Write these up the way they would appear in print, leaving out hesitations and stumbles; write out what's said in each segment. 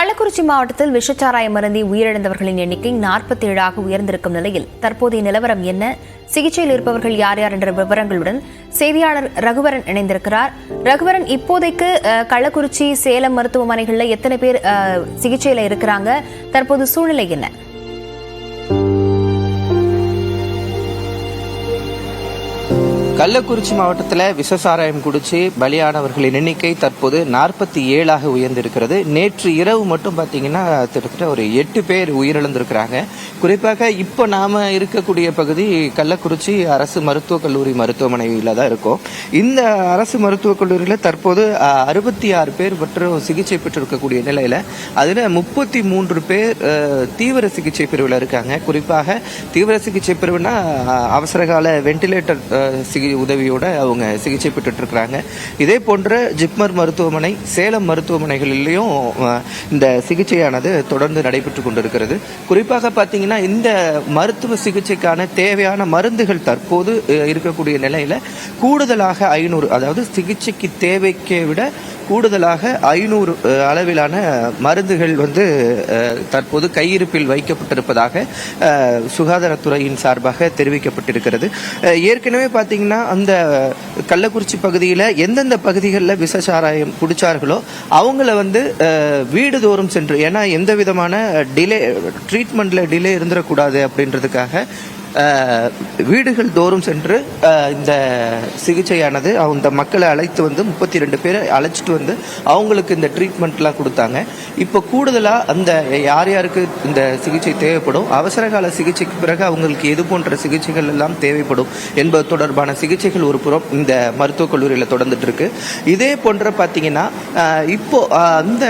கள்ளக்குறிச்சி மாவட்டத்தில் விஷச்சாராயம் அருந்தி உயிரிழந்தவர்களின் எண்ணிக்கை 47 உயர்ந்திருக்கும் நிலையில் தற்போதைய நிலவரம் என்ன, சிகிச்சையில் இருப்பவர்கள் யார் யார் என்ற விவரங்களுடன் செய்தியாளர் ரகுவரன் இணைந்திருக்கிறார். ரகுவரன், இப்போதைக்கு கள்ளக்குறிச்சி, சேலம் மருத்துவமனைகளில் எத்தனை பேர் சிகிச்சையில் இருக்கிறாங்க? தற்போது சூழ்நிலை என்ன? கள்ளக்குறிச்சி மாவட்டத்தில் விஷசாராயம் குடிச்சு பலியானவர்களின் எண்ணிக்கை தற்போது 47 உயர்ந்திருக்கிறது. நேற்று இரவு மட்டும் பார்த்தீங்கன்னா கிட்டத்தட்ட ஒரு 8 பேர் உயிரிழந்திருக்கிறாங்க. குறிப்பாக இப்போ நாம் இருக்கக்கூடிய பகுதி கள்ளக்குறிச்சி அரசு மருத்துவக் கல்லூரி மருத்துவமனையில் தான் இருக்கோம். இந்த அரசு மருத்துவக் கல்லூரியில் தற்போது 66 பேர் மற்றும் சிகிச்சை பெற்றிருக்கக்கூடிய நிலையில் அதில் 33 பேர் தீவிர சிகிச்சை பிரிவில் இருக்காங்க. குறிப்பாக தீவிர சிகிச்சை பிரிவுனா அவசரகால வெண்டிலேட்டர் உதவியோட அவங்க சிகிச்சை பெற்றுட்டு இருக்கிறாங்க. இதே போன்ற ஜிப்மர் மருத்துவமனை, சேலம் மருத்துவமனைகளிலும் இந்த சிகிச்சையானது தொடர்ந்து நடைபெற்றுக் கொண்டிருக்கிறது. குறிப்பாக பார்த்தீங்கன்னா இந்த மருத்துவ சிகிச்சைக்கான தேவையான மருந்துகள் தற்போது இருக்கக்கூடிய நிலையில கூடுதலாக 500, அதாவது சிகிச்சைக்கு தேவைக்கை விட கூடுதலாக 500 அளவிலான மருந்துகள் தற்போது கையிருப்பில் வைக்கப்பட்டிருப்பதாக சுகாதாரத்துறையின் சார்பாக தெரிவிக்கப்பட்டிருக்கிறது. ஏற்கனவே பார்த்தீங்கன்னா அந்த கள்ளக்குறிச்சி பகுதியில் எந்தெந்த பகுதிகளில் விஷசாராயம் குடிச்சார்களோ அவங்கள வீடுதோறும் சென்று, ஏன்னா எந்த விதமான ட்ரீட்மெண்ட்ல டிலே இருந்துடக்கூடாது அப்படின்றதுக்காக வீடுகள் தோறும் சென்று இந்த சிகிச்சையானது அந்த மக்களை அழைத்து 32 பேரை அழைச்சிட்டு அவங்களுக்கு இந்த ட்ரீட்மெண்ட்லாம் கொடுத்தாங்க. இப்போ கூடுதலாக அந்த யார் யாருக்கு இந்த சிகிச்சை தேவைப்படும், அவசரகால சிகிச்சைக்கு பிறகு அவங்களுக்கு எது போன்ற சிகிச்சைகள் எல்லாம் தேவைப்படும் என்பது தொடர்பான சிகிச்சைகள் ஒரு புறம் இந்த மருத்துவக் கல்லூரியில் தொடர்ந்துட்டு இருக்கு. இதே போன்ற பார்த்தீங்கன்னா இப்போ அந்த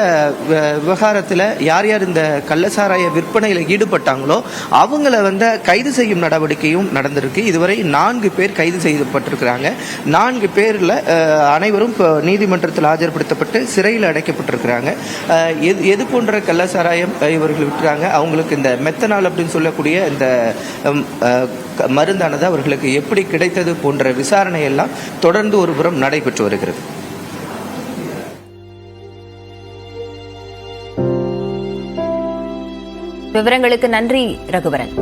விவகாரத்தில் யார் யார் இந்த கள்ளசாராய விற்பனையில் ஈடுபட்டாங்களோ அவங்கள கைது செய்யும் நடவடிக்கையும் நடந்திருக்கு. இதுவரை 4 பேர் கைது செய்யப்பட்டிருக்கிறாங்க. 4 பேர்ல அனைவரும் நீதிமன்றத்தில் ஆஜர்படுத்தப்பட்டு சிறையில் அடைக்கப்பட்டிருக்கிறாங்க. எது போன்ற கள்ளசாராயம் இவர்கள் விட்டுறாங்க, அவங்களுக்கு இந்த மெத்தனால் அப்படின்னு சொல்லக்கூடிய இந்த மருந்தானது அவர்களுக்கு எப்படி கிடைத்தது போன்ற விசாரணை எல்லாம் தொடர்ந்து ஒரு புறம் நடைபெற்று வருகிறது. விவரங்களுக்கு நன்றி ரகுவரன்.